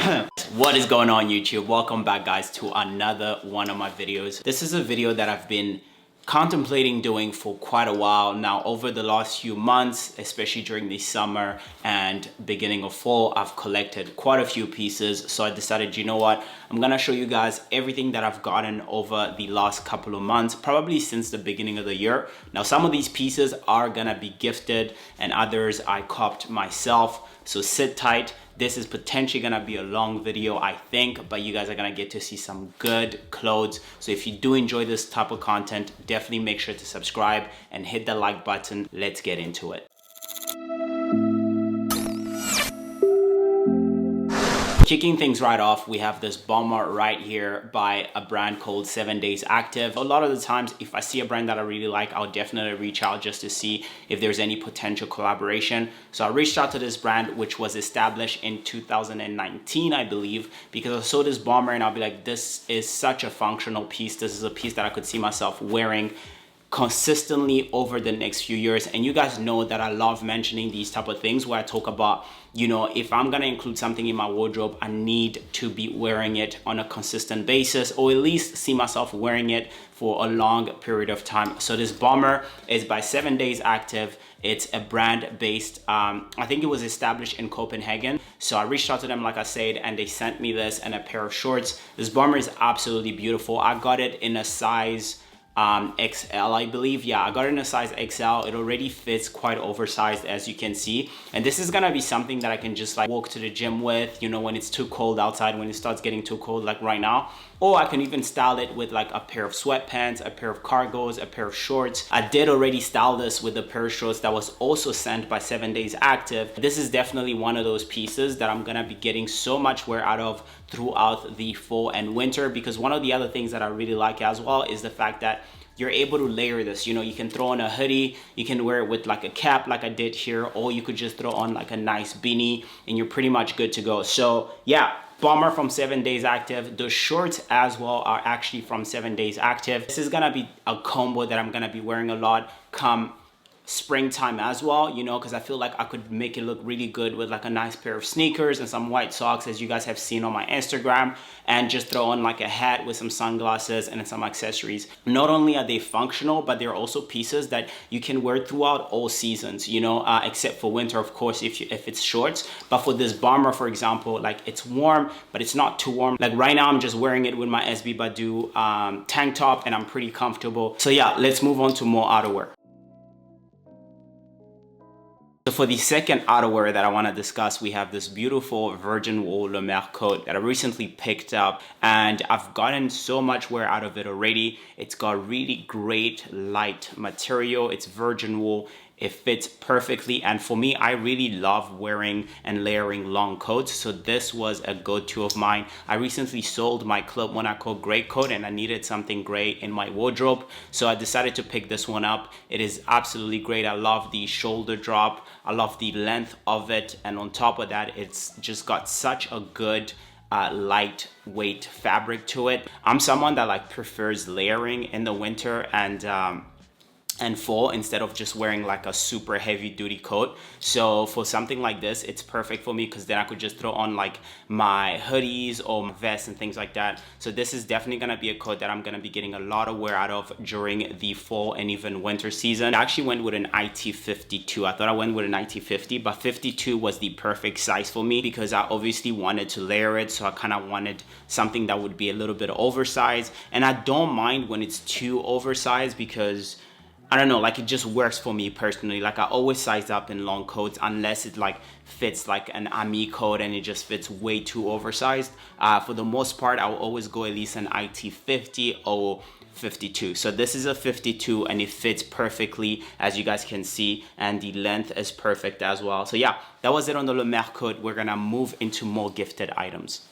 What is going on, YouTube? Welcome back, guys, to another one of my videos. This is a video that I've been contemplating doing for quite a while now. Over the last few months, especially during the summer and beginning of fall, I've collected quite a few pieces. So I decided, you know what, I'm gonna show you guys everything that I've gotten over the last couple of months, probably since the beginning of the year. Now, some of these pieces are gonna be gifted and others I copped myself. So sit tight. This is potentially gonna be a long video, I think, but you guys are gonna get to see some good clothes. So if you do enjoy this type of content, definitely make sure to subscribe and hit the like button. Let's get into it. Kicking things right off, we have this bomber right here by a brand called 7 Days Active. A lot of the times, if I see a brand that I really like, I'll definitely reach out just to see if there's any potential collaboration. So I reached out to this brand, which was established in 2019, I believe, because I saw this bomber and I'll be like, this is such a functional piece. This is a piece that I could see myself wearing consistently over the next few years. And you guys know that I love mentioning these type of things where I talk about, you know, if I'm gonna include something in my wardrobe, I need to be wearing it on a consistent basis, or at least see myself wearing it for a long period of time. So this bomber is by 7 Days Active. It's a brand based, I think it was established in Copenhagen. So I reached out to them, like I said, and they sent me this and a pair of shorts. This bomber is absolutely beautiful. I got it in a size XL, I believe. Yeah, I got it in a size XL. It already fits quite oversized, as you can see. And this is gonna be something that I can just like walk to the gym with, you know, when it's too cold outside, when it starts getting too cold, like right now. Or I can even style it with like a pair of sweatpants, a pair of cargos, a pair of shorts. I did already style this with a pair of shorts that was also sent by 7 Days Active. This is definitely one of those pieces that I'm gonna be getting so much wear out of throughout the fall and winter, because one of the other things that I really like as well is the fact that you're able to layer this. You know, you can throw on a hoodie, you can wear it with like a cap like I did here, or you could just throw on like a nice beanie and you're pretty much good to go. So yeah, bomber from 7 Days Active. The shorts as well are actually from 7 Days Active. This is gonna be a combo that I'm gonna be wearing a lot come springtime as well, you know, because I feel like I could make it look really good with like a nice pair of sneakers and some white socks, as you guys have seen on my Instagram, and just throw on like a hat with some sunglasses and some accessories. Not only are they functional, but they're also pieces that you can wear throughout all seasons, you know, except for winter, of course, if it's shorts. But for this bomber, for example, like it's warm, but it's not too warm. Like right now, I'm just wearing it with my SB Badu tank top and I'm pretty comfortable. So yeah, let's move on to more outerwear. So for the second outerwear that I want to discuss, we have this beautiful virgin wool Lemaire coat that I recently picked up, and I've gotten so much wear out of it already. It's got really great light material. It's virgin wool. It fits perfectly, and for me, I really love wearing and layering long coats, so this was a go-to of mine. I recently sold my Club Monaco gray coat and I needed something gray in my wardrobe, so I decided to pick this one up. It is absolutely great. I love the shoulder drop, I love the length of it, and on top of that, it's just got such a good lightweight fabric to it. I'm someone that like prefers layering in the winter and fall instead of just wearing like a super heavy duty coat. So for something like this, it's perfect for me, because then I could just throw on like my hoodies or my vests and things like that. So this is definitely gonna be a coat that I'm gonna be getting a lot of wear out of during the fall and even winter season. I actually went with an IT 52. I thought I went with an IT 50, but 52 was the perfect size for me because I obviously wanted to layer it. So I kind of wanted something that would be a little bit oversized, and I don't mind when it's too oversized because I don't know, like it just works for me personally. Like I always size up in long coats unless it like fits like an Ami coat and it just fits way too oversized. For the most part, I will always go at least an IT 50 or 52. So this is a 52 and it fits perfectly, as you guys can see, and the length is perfect as well. So yeah, that was it on the Lemaire coat. We're gonna move into more gifted items.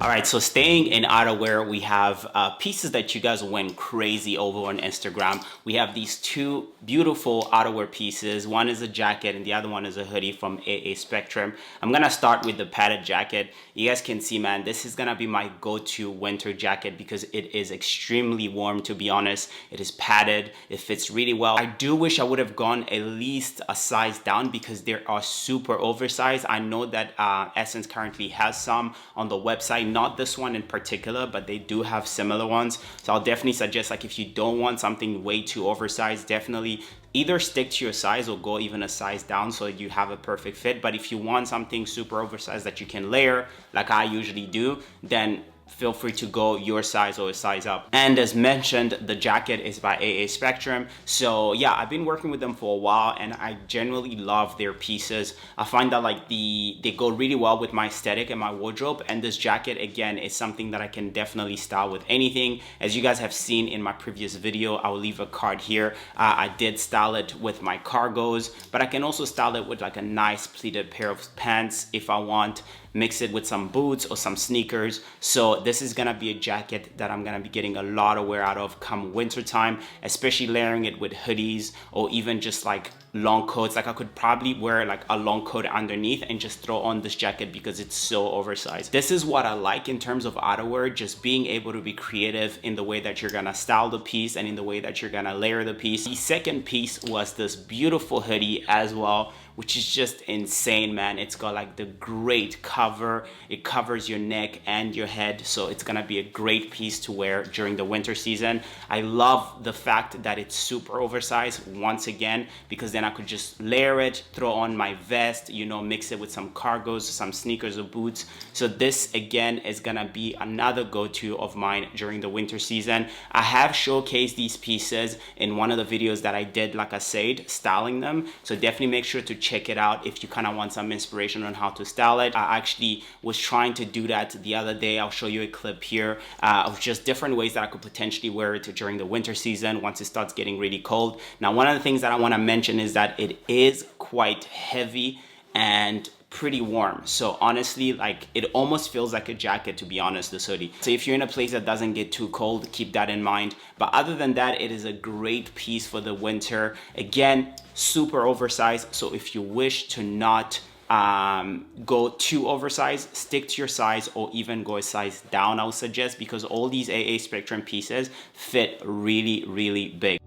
All right, so staying in outerwear, we have pieces that you guys went crazy over on Instagram. We have these two beautiful outerwear pieces. One is a jacket and the other one is a hoodie from AA Spectrum. I'm gonna start with the padded jacket. You guys can see, man, this is gonna be my go-to winter jacket because it is extremely warm, to be honest. It is padded, it fits really well. I do wish I would have gone at least a size down because they are super oversized. I know that Essence currently has some on the website. Not this one in particular, but they do have similar ones. So I'll definitely suggest, like, if you don't want something way too oversized, definitely either stick to your size or go even a size down so that you have a perfect fit. But if you want something super oversized that you can layer, like I usually do, then feel free to go your size or a size up. And as mentioned, the jacket is by AA Spectrum. So yeah, I've been working with them for a while and I generally love their pieces. I find that like they go really well with my aesthetic and my wardrobe. And this jacket, again, is something that I can definitely style with anything. As you guys have seen in my previous video, I'll leave a card here. I did style it with my cargos, but I can also style it with like a nice pleated pair of pants if I want. Mix it with some boots or some sneakers. So this is gonna be a jacket that I'm gonna be getting a lot of wear out of come winter time, especially layering it with hoodies or even just like long coats. Like I could probably wear like a long coat underneath and just throw on this jacket because it's so oversized. This is what I like in terms of outerwear, just being able to be creative in the way that you're gonna style the piece and in the way that you're gonna layer the piece. The second piece was this beautiful hoodie as well, which is just insane, man. It's got like the great cover. It covers your neck and your head, so it's gonna be a great piece to wear during the winter season. I love the fact that it's super oversized once again, because then I could just layer it, throw on my vest, you know, mix it with some cargos, some sneakers or boots. So this again is gonna be another go-to of mine during the winter season. I have showcased these pieces in one of the videos that I did, like I said, styling them. So definitely make sure to check it out if you kind of want some inspiration on how to style it. I actually was trying to do that the other day. I'll show you a clip here of just different ways that I could potentially wear it during the winter season once it starts getting really cold. Now, one of the things that I want to mention is that it is quite heavy and pretty warm. So honestly, like it almost feels like a jacket, to be honest, this hoodie. So if you're in a place that doesn't get too cold, keep that in mind. But other than that, it is a great piece for the winter. Again, super oversized. So if you wish to not go too oversized, stick to your size or even go a size down, I would suggest, because all these AA Spectrum pieces fit really, really big.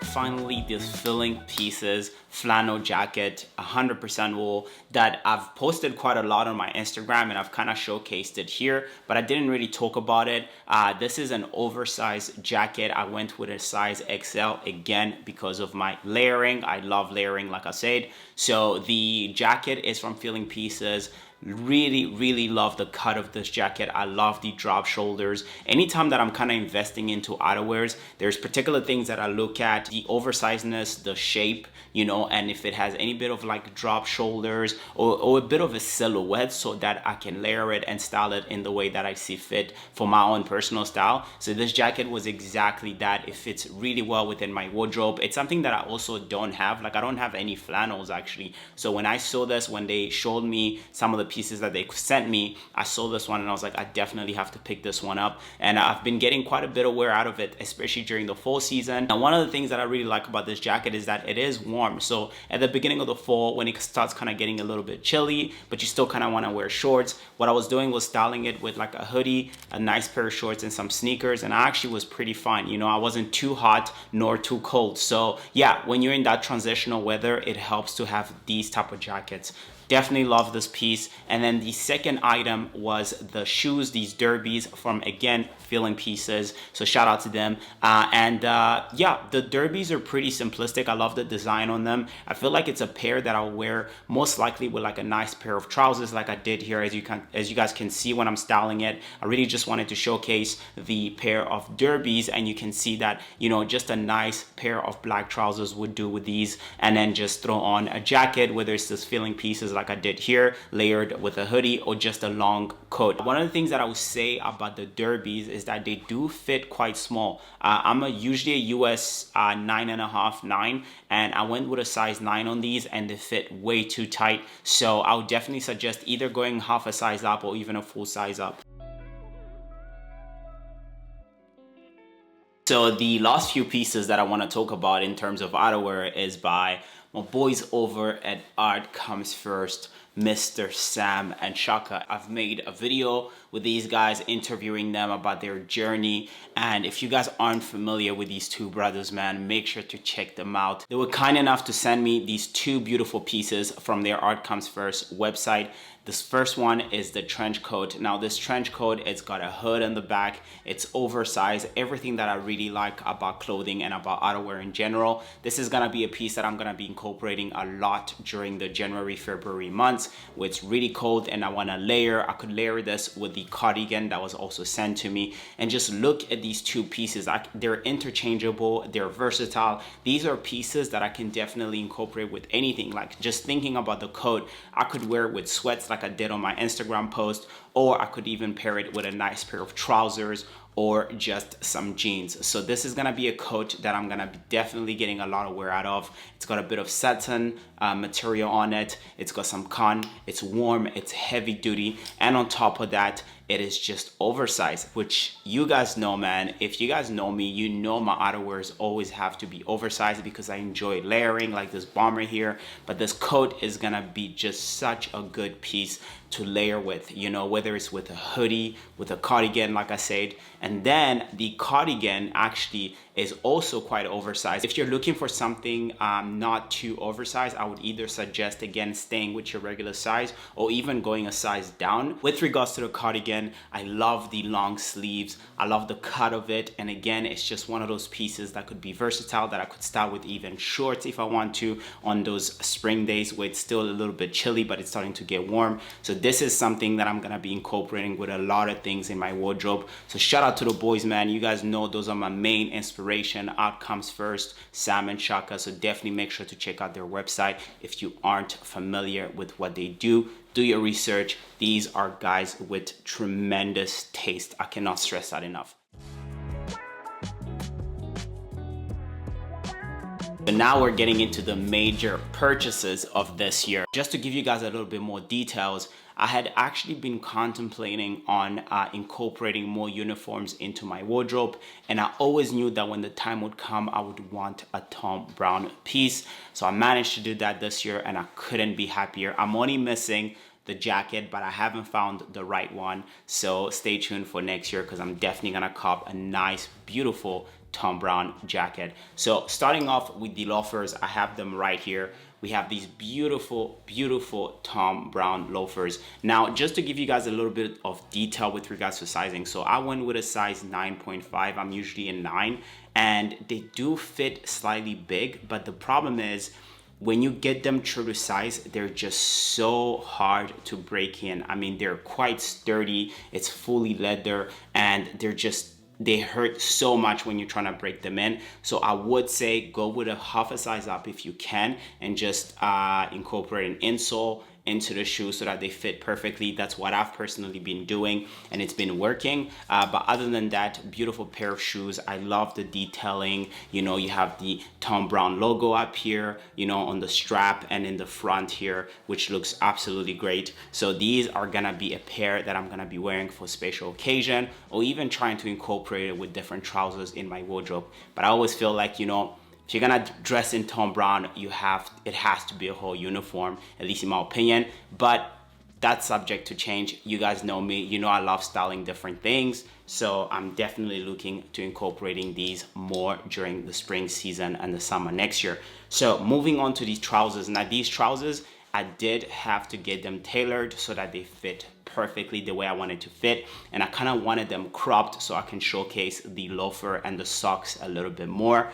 Finally, these filling pieces, flannel jacket, 100% wool, that I've posted quite a lot on my Instagram and I've kind of showcased it here, but I didn't really talk about it. This is an oversized jacket. I went with a size XL again because of my layering. I love layering, like I said. So the jacket is from Filling Pieces. Really love the cut of this jacket. I love the drop shoulders. Anytime that I'm kind of investing into outerwears, there's particular things that I look at: the oversizedness, the shape, you know, and if it has any bit of like drop shoulders or a bit of a silhouette, so that I can layer it and style it in the way that I see fit for my own personal style. So this jacket was exactly that. It fits really well within my wardrobe. It's something that I also don't have. Like I don't have any flannels actually. So when I saw this, when they showed me some of the pieces that they sent me, I saw this one and I was like, I definitely have to pick this one up. And I've been getting quite a bit of wear out of it, especially during the fall season. Now, one of the things that I really like about this jacket is that it is warm. So at the beginning of the fall, when it starts kind of getting a little bit chilly, but you still kind of want to wear shorts, what I was doing was styling it with like a hoodie, a nice pair of shorts and some sneakers, and I actually was pretty fine. You know, I wasn't too hot nor too cold. So yeah, when you're in that transitional weather, it helps to have these type of jackets. Definitely love this piece. And then the second item was the shoes, these derbies from, again, Filling Pieces. So shout out to them. Yeah, the derbies are pretty simplistic. I love the design on them. I feel like it's a pair that I'll wear most likely with like a nice pair of trousers like I did here. As you guys can see when I'm styling it, I really just wanted to showcase the pair of derbies, and you can see that, you know, just a nice pair of black trousers would do with these, and then just throw on a jacket, whether it's this Filling Pieces like I did here, layered with a hoodie or just a long coat. One of the things that I would say about the derbies is that they do fit quite small. I'm usually a US 9.5, 9, and I went with a size 9 on these and they fit way too tight. So I would definitely suggest either going half a size up or even a full size up. So the last few pieces that I want to talk about in terms of outerwear is by my boys over at Art Comes First, Mr. Sam and Shaka. I've made a video with these guys interviewing them about their journey, and if you guys aren't familiar with these two brothers, man, make sure to check them out. They were kind enough to send me these two beautiful pieces from their Art Comes First website. This first one is the trench coat. Now this trench coat, it's got a hood in the back, it's oversized, everything that I really like about clothing and about outerwear in general. This is gonna be a piece that I'm gonna be incorporating a lot during the January, February months where it's really cold and I wanna layer. I could layer this with the cardigan that was also sent to me, and just look at these two pieces. They're interchangeable, they're versatile. These are pieces that I can definitely incorporate with anything. Like just thinking about the coat, I could wear it with sweats like I did on my Instagram post, or I could even pair it with a nice pair of trousers or just some jeans. So this is gonna be a coat that I'm gonna be definitely getting a lot of wear out of. It's got a bit of satin material on it. It's got some con, it's warm, it's heavy duty, and on top of that, it is just oversized, which you guys know, man. If you guys know me, you know my outerwears always have to be oversized because I enjoy layering, like this bomber here. But this coat is gonna be just such a good piece to layer with, you know, whether it's with a hoodie, with a cardigan, like I said. And then the cardigan actually is also quite oversized. If you're looking for something not too oversized, I would either suggest, again, staying with your regular size or even going a size down. With regards to the cardigan, I love the long sleeves. I love the cut of it. And again, it's just one of those pieces that could be versatile, that I could style with even shorts if I want to on those spring days where it's still a little bit chilly, but it's starting to get warm. So this is something that I'm gonna be incorporating with a lot of things in my wardrobe. So shout out to the boys, man. You guys know those are my main inspiration. Art Comes First, Sam and Shaka. So definitely make sure to check out their website if you aren't familiar with what they do. Do your research. These are guys with tremendous taste. I cannot stress that enough. So now we're getting into the major purchases of this year. Just to give you guys a little bit more details, I had actually been contemplating on incorporating more uniforms into my wardrobe, and I always knew that when the time would come, I would want a Thom Browne piece. So I managed to do that this year, and I couldn't be happier. I'm only missing the jacket, but I haven't found the right one. So stay tuned for next year because I'm definitely gonna cop a nice, beautiful Thom Browne jacket. So starting off with the loafers, I have them right here. We have these beautiful, beautiful Thom Browne loafers. Now, just to give you guys a little bit of detail with regards to sizing. So I went with a size 9.5. I'm usually a 9, and they do fit slightly big, but the problem is when you get them true to size, they're just so hard to break in. I mean, they're quite sturdy. It's fully leather, and they hurt so much when you're trying to break them in. So I would say go with a half a size up if you can, and just incorporate an insole into the shoe so that they fit perfectly. That's what I've personally been doing, and it's been working. But other than that, beautiful pair of shoes. I love the detailing. You know, you have the Thom Browne logo up here, you know, on the strap and in the front here, which looks absolutely great. So these are gonna be a pair that I'm gonna be wearing for special occasion, or even trying to incorporate it with different trousers in my wardrobe. But I always feel like, you know, if you're gonna dress in Thom Browne, it has to be a whole uniform, at least in my opinion. But that's subject to change. You guys know me, you know I love styling different things. So I'm definitely looking to incorporating these more during the spring season and the summer next year. So moving on to these trousers. Now these trousers, I did have to get them tailored so that they fit perfectly the way I wanted to fit, and I kind of wanted them cropped so I can showcase the loafer and the socks a little bit more.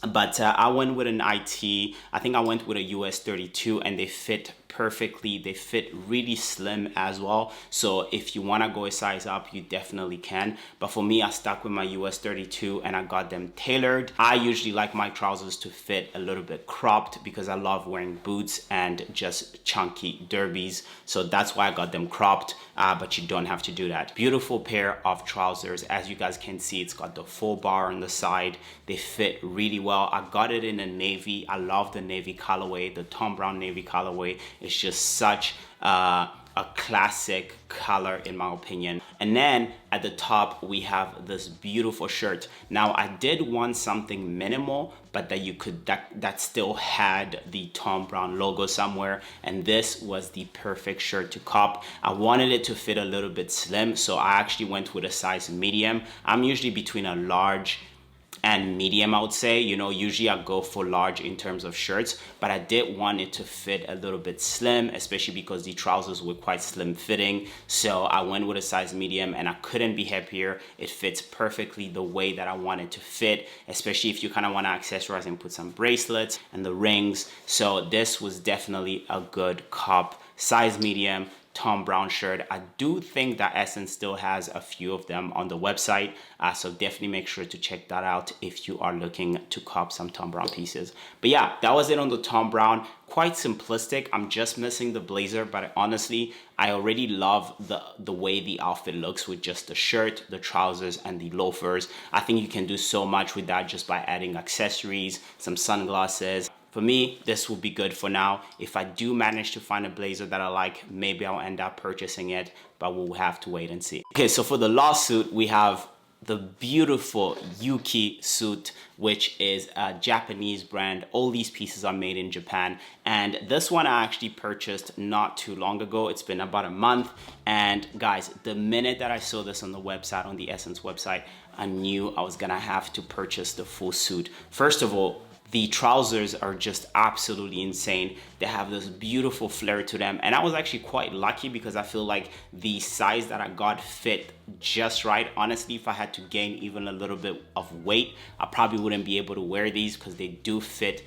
But I went with an I think I went with a US 32, and they fit perfectly. They fit really slim as well, so if you want to go a size up, you definitely can. But for me, I stuck with my US 32 and I got them tailored. I usually like my trousers to fit a little bit cropped because I love wearing boots and just chunky derbies, so that's why I got them cropped. But you don't have to do that. Beautiful pair of trousers. As you guys can see, it's got the full bar on the side. They fit really well. I got it in a navy. I love the navy colorway. The Thom Browne navy colorway is just such a classic color in my opinion. And then at the top we have this beautiful shirt. Now I did want something minimal, but that you could that still had the Thom Browne logo somewhere, and this was the perfect shirt to cop. I wanted it to fit a little bit slim, so I actually went with a size medium. I'm usually between a large and medium, I would say. You know, usually I go for large in terms of shirts, but I did want it to fit a little bit slim, especially because the trousers were quite slim fitting. So I went with a size medium and I couldn't be happier. It fits perfectly the way that I want it to fit, especially if you kind of want to accessorize and put some bracelets and the rings. So this was definitely a good cop. Size medium, Thom Browne shirt. I do think that Essence still has a few of them on the website, so definitely make sure to check that out if you are looking to cop some Thom Browne pieces. But yeah, that was it on the Thom Browne. Quite simplistic. I'm just missing the blazer, but honestly, I already love the way the outfit looks with just the shirt, the trousers, and the loafers. I think you can do so much with that just by adding accessories, some sunglasses. For me, this will be good for now. If I do manage to find a blazer that I like, maybe I'll end up purchasing it, but we'll have to wait and see. Okay, so for the last suit, we have the beautiful Yuki suit, which is a Japanese brand. All these pieces are made in Japan, and this one I actually purchased not too long ago. It's been about a month, and guys, the minute that I saw this on the website, on the Essence website, I knew I was gonna have to purchase the full suit. First of all, the trousers are just absolutely insane. They have this beautiful flare to them, and I was actually quite lucky because I feel like the size that I got fit just right. Honestly, if I had to gain even a little bit of weight, I probably wouldn't be able to wear these because they do fit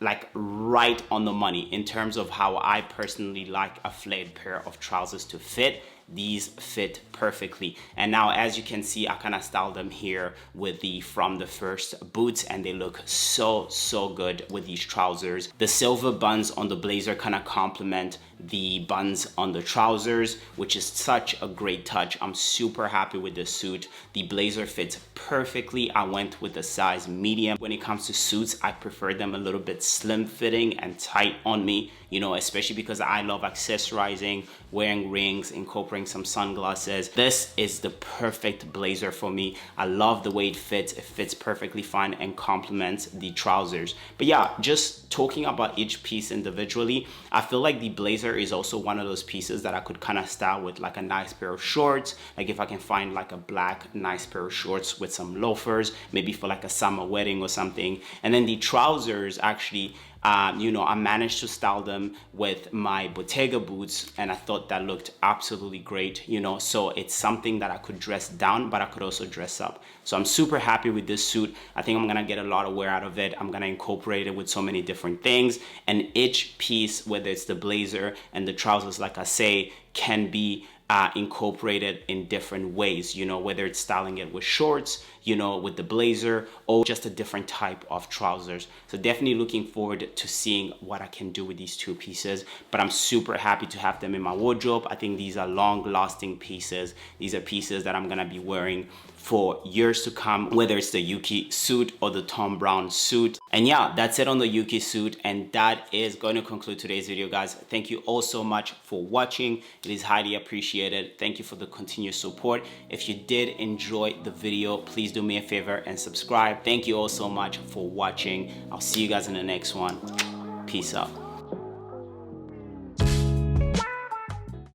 like right on the money in terms of how I personally like a flared pair of trousers to fit. These fit perfectly. And now, as you can see, I kind of styled them here with the From the First boots, and they look so good with these trousers. The silver buns on the blazer kind of complement the buns on the trousers, which is such a great touch. I'm super happy with this suit. The blazer fits perfectly. I went with a size medium. When it comes to suits, I prefer them a little bit slim fitting and tight on me, you know, especially because I love accessorizing, wearing rings, incorporating some sunglasses. This is the perfect blazer for me. I love the way it fits. It fits perfectly fine and complements the trousers. But yeah, just talking about each piece individually, I feel like the blazer is also one of those pieces that I could kind of style with like a nice pair of shorts. Like if I can find like a black nice pair of shorts with some loafers, maybe for like a summer wedding or something. And then the trousers actually, you know, I managed to style them with my Bottega boots, and I thought that looked absolutely great, you know. So it's something that I could dress down, but I could also dress up. So I'm super happy with this suit. I think I'm gonna get a lot of wear out of it. I'm gonna incorporate it with so many different things, and each piece, whether it's the blazer and the trousers, like I say, can be incorporated in different ways, you know, whether it's styling it with shorts, you know, with the blazer, or just a different type of trousers. So definitely looking forward to seeing what I can do with these two pieces, but I'm super happy to have them in my wardrobe. I think these are long-lasting pieces. These are pieces that I'm gonna be wearing for years to come, whether it's the Yuki suit or the Thom Browne suit. And yeah, that's it on the Yuki suit, and that is going to conclude today's video, guys. Thank you all so much for watching. It is highly appreciated. Thank you for the continued support. If you did enjoy the video, please do me a favor and subscribe. Thank you all so much for watching. I'll see you guys in the next one. Peace out.